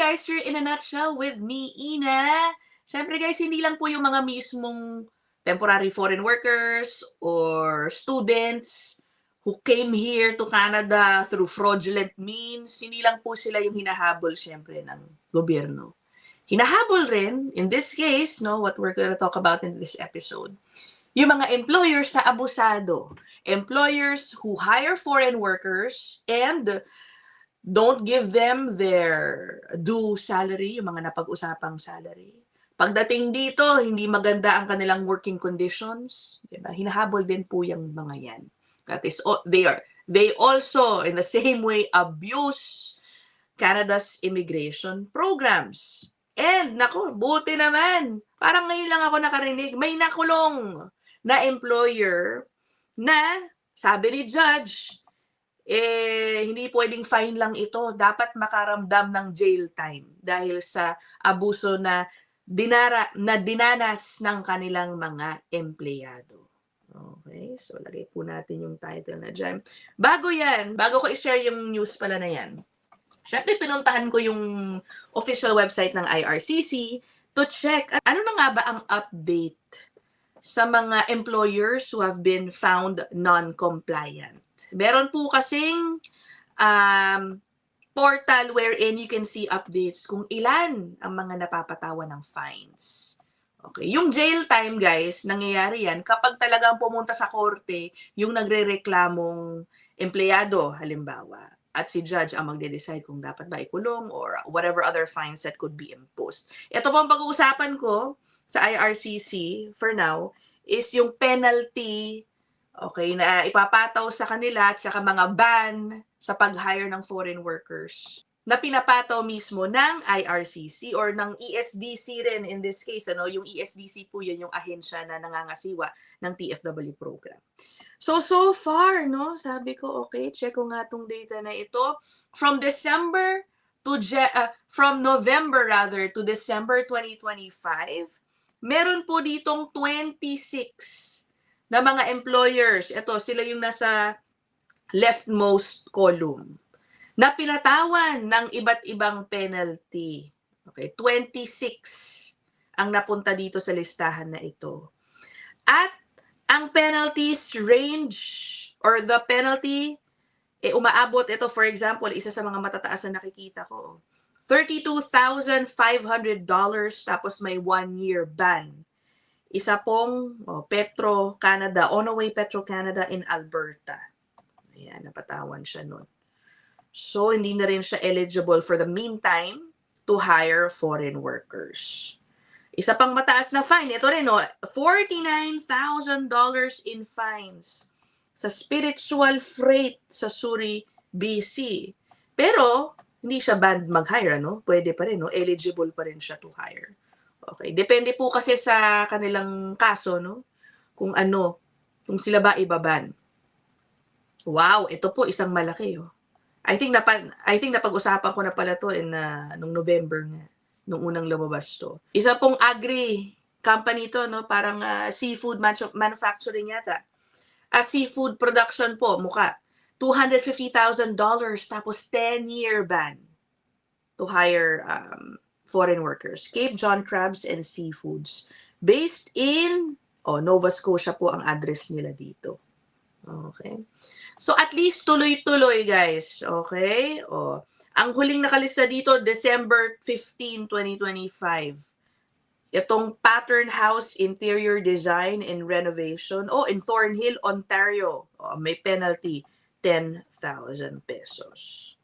guys, you're in a nutshell with me, Ina. Siyempre guys, hindi lang po yung mga mismong temporary foreign workers or students who came here to Canada through fraudulent means. Hindi lang po sila yung hinahabol siyempre ng gobyerno. Hinahabol rin, in this case, no, what we're going to talk about in this episode, yung mga employers na abusado. Employers who hire foreign workers and don't give them their due salary, yung mga napag-usapang salary. Pagdating dito, hindi maganda ang kanilang working conditions, diba? Hinahabol din po yung mga yan. That is, they also, in the same way, abuse Canada's immigration programs. And, naku, buti naman, parang ngayon lang ako nakarinig, may nakulong na employer na, sabi ni Judge, hindi pwedeng fine lang ito. Dapat makaramdam ng jail time dahil sa abuso na dinanas ng kanilang mga empleyado. Okay, so lagay po natin yung title na dyan. Bago ko i-share yung news pala na yan, syempre pinuntahan ko yung official website ng IRCC to check ano na nga ba ang update sa mga employers who have been found non-compliant. Meron po kasing portal wherein you can see updates kung ilan ang mga napapatawan ng fines. Okay, yung jail time guys, nangyayari yan kapag talagang pumunta sa korte yung nagrereklamong empleyado halimbawa at si judge ang magde-decide kung dapat ba ikulong or whatever other fines that could be imposed. Ito po ang pag-uusapan ko sa IRCC for now is yung penalty, okay, na ipapataw sa kanila at saka mga ban sa pag-hire ng foreign workers na pinapataw mismo ng IRCC or ng ESDC rin in this case. Yung ESDC po yun yung ahensya na nangangasiwa ng TFW program. So far, no, sabi ko, okay, check ko nga tong data na ito. From November rather to December 2025, meron po ditong 26 na mga employers. Ito, sila yung nasa leftmost column na pinatawan ng iba't ibang penalty. Okay, 26 ang napunta dito sa listahan na ito. At ang penalties range or the penalty, umaabot ito, for example, isa sa mga matataas na nakikita ko, $32,500 tapos may 1-year ban. Isa pong Petro-Canada, Onaway Petro-Canada in Alberta. Ayan, napatawan siya nun. So, hindi na rin siya eligible for the meantime to hire foreign workers. Isa pang mataas na fine, ito rin, $49,000 in fines sa spiritual freight sa Surrey, BC. Pero, hindi siya banned mag-hire, Pwede pa rin, eligible pa rin siya to hire. Okay, depende po kasi sa kanilang kaso, kung sila ba ibaban. Wow, ito po isang malaki, I think napag-usapan ko na pala to nung November nga, nung unang lumabas to. Isa pong agri company to, parang seafood manufacturing yata. Seafood production po, $250,000 tapos 10-year ban to hire foreign workers. Cape John Crabs and Seafoods. Based in Nova Scotia po ang address nila dito. Okay. So at least tuloy-tuloy guys. Okay? Ang huling nakalista dito, December 15, 2025. Itong Pattern House Interior Design and Renovation. In Thornhill, Ontario. May penalty, 10,000 pesos.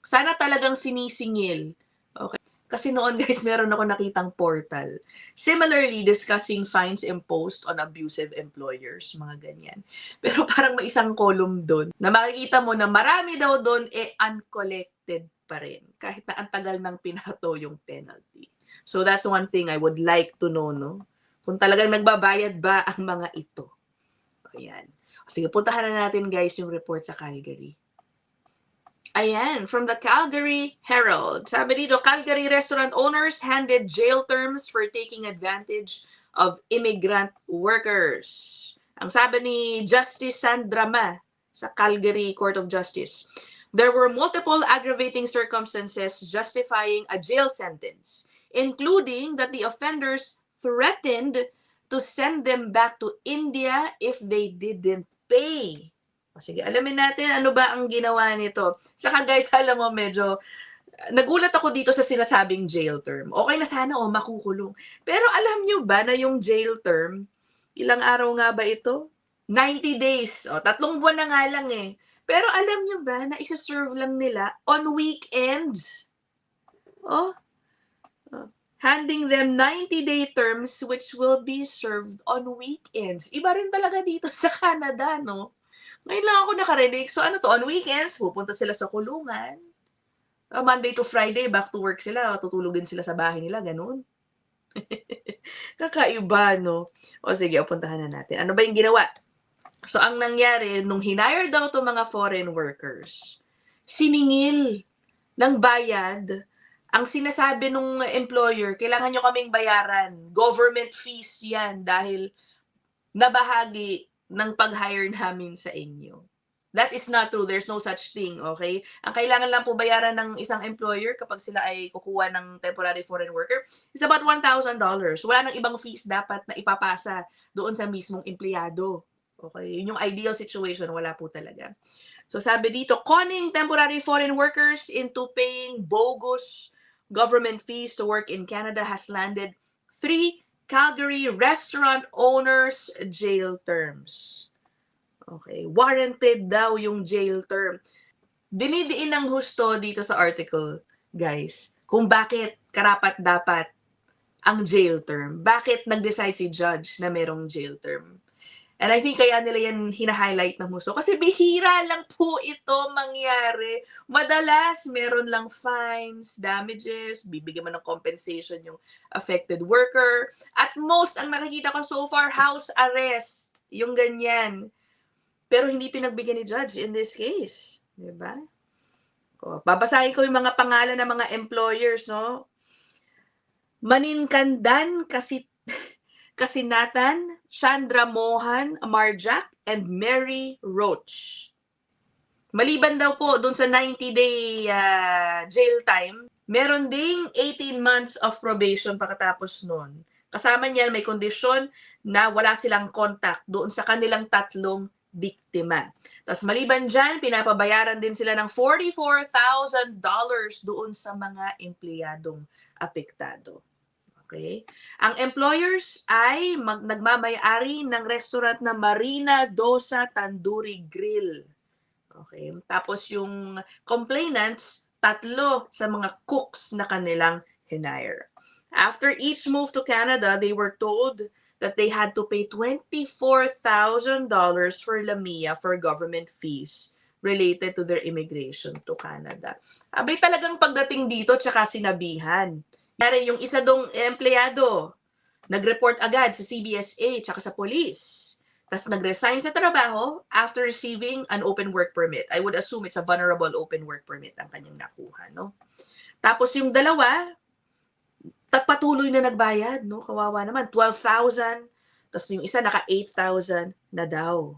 Sana talagang sinisingil. Okay. Kasi noon guys, meron ako nakitang portal. Similarly, discussing fines imposed on abusive employers, mga ganyan. Pero parang may isang column doon na makikita mo na marami daw doon uncollected pa rin. Kahit na ang tagal nang pinato yung penalty. So that's one thing I would like to know, kung talagang nagbabayad ba ang mga ito. Ayan. Sige, puntahan na natin guys yung report sa Calgary. Ayan, from the Calgary Herald. Sabi dito, Calgary restaurant owners handed jail terms for taking advantage of immigrant workers. Ang sabi ni Justice Sandrama sa Calgary Court of Justice, There were multiple aggravating circumstances justifying a jail sentence, including that the offenders threatened to send them back to India if they didn't pay. O sige, alamin natin ano ba ang ginawa nito. Tsaka guys, alam mo, medyo nagulat ako dito sa sinasabing jail term. Okay na sana o makukulong. Pero alam nyo ba na yung jail term, ilang araw nga ba ito? 90 days. O, 3 buwan na nga lang eh. Pero alam nyo ba na isa-serve lang nila on weekends? Oh, handing them 90-day terms which will be served on weekends. Iba rin talaga dito sa Canada, no? Ngayon lang ako nakarinig. So ano to, on weekends, pupunta sila sa kulungan. Monday to Friday, back to work sila. Tutulog din sila sa bahay nila, ganun. Kakaiba, no? O sige, puntahan na natin. Ano ba yung ginawa? So, ang nangyari, nung hinire daw to mga foreign workers, siningil ng bayad. Ang sinasabi nung employer, kailangan nyo kaming bayaran. Government fees yan dahil nabahagi ng pag-hire namin sa inyo. That is not true. There's no such thing, okay? Ang kailangan lang po bayaran ng isang employer kapag sila ay kukuha ng temporary foreign worker is about $1,000. Wala nang ibang fees dapat na ipapasa doon sa mismong empleyado. Okay? Yun yung ideal situation. Wala po talaga. So sabi dito, conning temporary foreign workers into paying bogus government fees to work in Canada has landed 3 Calgary restaurant owners jail terms. Okay, warranted daw yung jail term. Dinidiin ng husto dito sa article, guys, kung bakit karapat-dapat ang jail term. Bakit nag-decide si judge na merong jail term. And I think kaya nila yan hina-highlight ng husto. Kasi bihira lang po ito mangyari. Madalas, meron lang fines, damages, bibigyan mo ng compensation yung affected worker. At most, ang nakikita ko so far, house arrest. Yung ganyan. Pero hindi pinagbigyan ni judge in this case. Diba? O, babasahin ko yung mga pangalan ng mga employers, no? Maninkandan, Kasinatan, Chandra Mohan Amarjak, and Mary Roach. Maliban daw po dun sa 90-day jail time, meron ding 18 months of probation pagkatapos nun. Kasama niyan may kondisyon na wala silang contact doon sa kanilang 3 biktima. Tapos maliban dyan, pinapabayaran din sila ng $44,000 doon sa mga empleyadong apektado. Okay? Ang employers ay nagmamay-ari ng restaurant na Marina Dosa Tandoori Grill. Okay? Tapos yung complainants, 3 sa mga cooks na kanilang hinire. After each move to Canada, they were told that they had to pay $24,000 for LAMIA for government fees related to their immigration to Canada. Abay talagang pagdating dito, tsaka sinabihan. Kaya yung isa dong empleyado, nag-report agad sa CBSA tsaka sa police. Tapos nag-resign sa trabaho after receiving an open work permit. I would assume it's a vulnerable open work permit ang kanyang nakuha, no? Tapos yung dalawa, patuloy na nagbayad, no? Kawawa naman, 12,000. Tapos yung isa naka 8,000 na daw.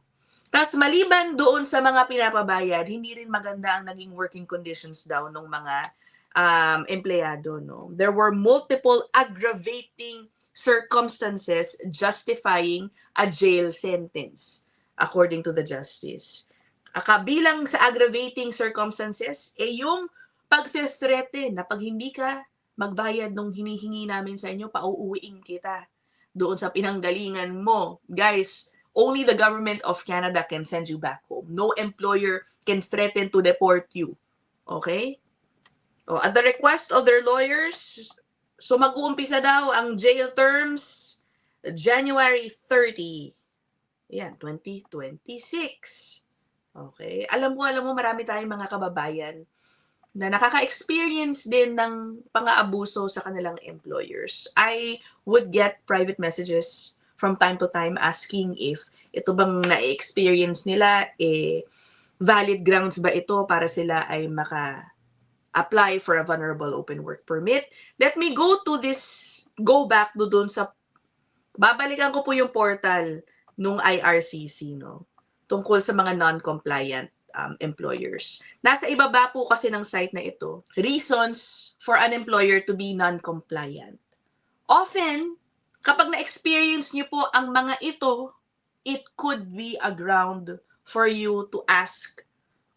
Tapos maliban doon sa mga pinapabayad, hindi rin maganda ang naging working conditions daw ng mga empleyado, no? There were multiple aggravating circumstances justifying a jail sentence, according to the justice. Kabilang sa aggravating circumstances, yung pag-threaten na pag hindi ka magbayad nung hinihingi namin sa inyo, pauuwiin kita doon sa pinanggalingan mo. Guys, only the government of Canada can send you back home. No employer can threaten to deport you. Okay? Oh, at the request of their lawyers, so mag-uumpisa daw ang jail terms January 30. Yan, 2026. Okay? Alam mo, marami tayong mga kababayan na nakaka-experience din ng pang-aabuso sa kanilang employers. I would get private messages from time to time asking if ito bang na-experience nila, valid grounds ba ito para sila ay maka-apply for a vulnerable open work permit. Let me go back doon sa, babalikan ko po yung portal nung IRCC, no? Tungkol sa mga non-compliant employers. Nasa ibaba po kasi ng site na ito, reasons for an employer to be non-compliant. Often, kapag na-experience niyo po ang mga ito, it could be a ground for you to ask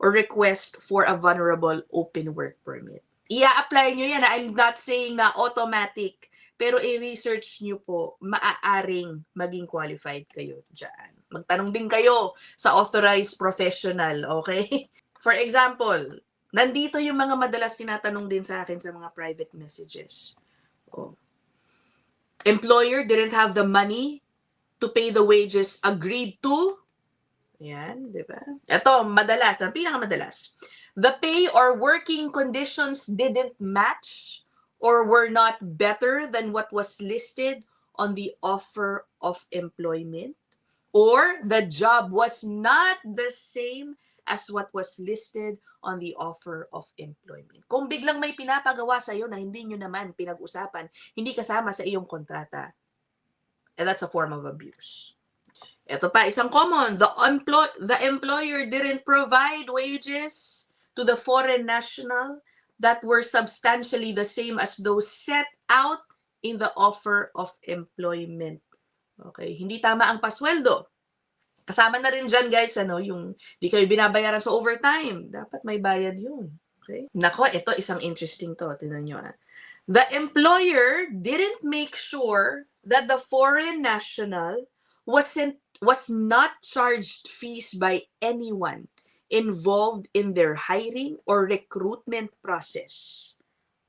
or request for a vulnerable open work permit. I-apply nyo yan. I'm not saying na automatic, pero i-research nyo po, maaaring maging qualified kayo dyan. Magtanong din kayo sa authorized professional, okay? For example, nandito yung mga madalas tinatanong din sa akin sa mga private messages. Oh. Employer didn't have the money to pay the wages agreed to. Yan, di ba? Ito, madalas, ang pinakamadalas. The pay or working conditions didn't match or were not better than what was listed on the offer of employment, or the job was not the same as what was listed on the offer of employment. Kung biglang may pinapagawa sa'yo na hindi nyo naman pinag-usapan, hindi kasama sa iyong kontrata, that's a form of abuse. Ito pa, isang common, the employer didn't provide wages to the foreign national that were substantially the same as those set out in the offer of employment. Okay, hindi tama ang pasweldo. Kasama na rin dyan, guys, yung di kayo binabayaran sa overtime. Dapat may bayad yun. Okay? Nako, ito isang interesting to. Tingnan nyo. The employer didn't make sure that the foreign national was not charged fees by anyone involved in their hiring or recruitment process.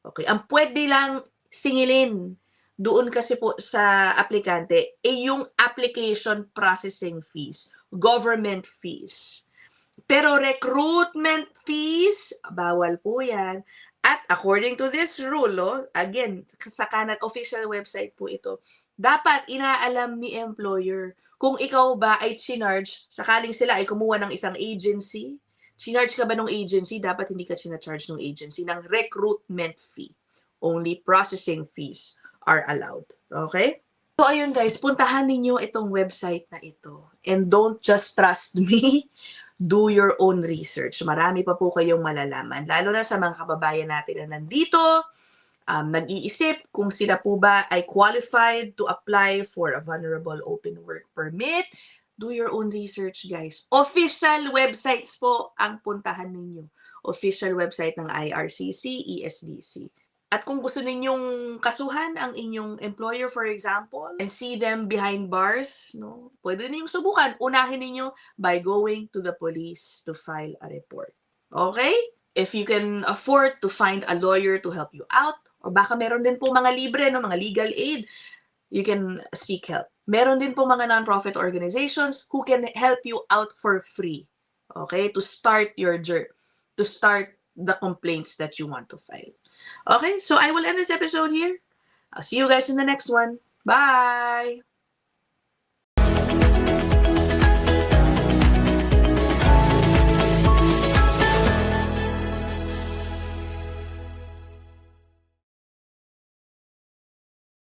Okay, ang pwede lang singilin doon kasi po sa aplikante yung application processing fees, government fees. Pero recruitment fees, bawal po yan. At according to this rule, again, sa Canada official website po ito, dapat inaalam ni employer kung ikaw ba ay chinarge, sakaling sila ay kumuha ng isang agency, chinarge ka ba ng agency, dapat hindi ka chinacharge ng agency ng recruitment fee. Only processing fees are allowed. Okay? So, ayun guys, puntahan ninyo itong website na ito. And don't just trust me. Do your own research. Marami pa po kayong malalaman. Lalo na sa mga kababayan natin na nandito, nag-iisip kung sila po ba ay qualified to apply for a vulnerable open work permit. Do your own research, guys. Official websites po ang puntahan ninyo. Official website ng IRCC, ESDC. At kung gusto ninyong kasuhan ang inyong employer, for example, and see them behind bars, no, pwede ninyong subukan. Unahin ninyo by going to the police to file a report. Okay? If you can afford to find a lawyer to help you out, or baka meron din po mga libre, no, mga legal aid, you can seek help. Meron din po mga non-profit organizations who can help you out for free. Okay? To start your journey, to start the complaints that you want to file. Okay, so I will end this episode here. I'll see you guys in the next one. Bye!